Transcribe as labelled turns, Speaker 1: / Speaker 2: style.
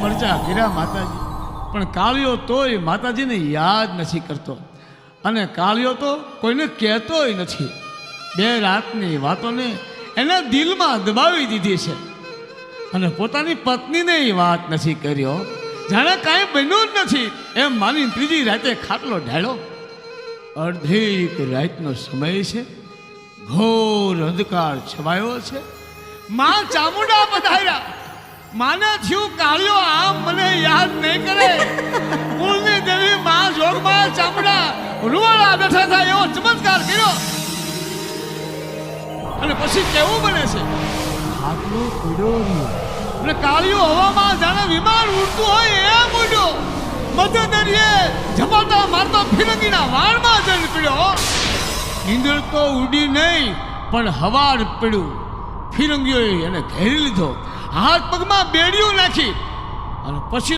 Speaker 1: મરચા કર્યા માતાજી, પણ કાળિયો તોય માતાજીને યાદ નથી કરતો, અને કાળિયો તો કોઈને કહેતોય નથી. 2 રાતની વાતોને એના દિલમાં દબાવી દીધી છે, અને પોતાની પત્નીને વાત નથી કર્યો. જાણે કાંઈ બન્યું જ નથી એમ માની 3જી રાતે ખાટલો ઢાળ્યો. અડધીક રાતનો સમય છે, ઘોર અંધકાર છવાયો છે. માં ચામુંડા પધાર્યા. માને થયું કાળિયો આમ મને યાદ નહીં કરે. કુળની દેવી માં જોગમાં ચામુંડા રૂવાડા બેઠા થાય એવો ચમત્કાર કર્યો. અને પછી કેવું બને છે, ખાટલો પડ્યો અને કાળિયો હવામાં જાણે વિમાન ઉડતું હોય એમ ઉડ્યો. મધદરિયે ઝપાટા મારતો ફિરંગીના વાળમાં જઈને પડ્યો. નીંદર તો ઉડી નહીં, પણ હવાડ પડ્યું. ફિરંગીઓએ એને ઘેરી લીધો, હાથ પગમાં બેડીઓ નાખી, અને પછી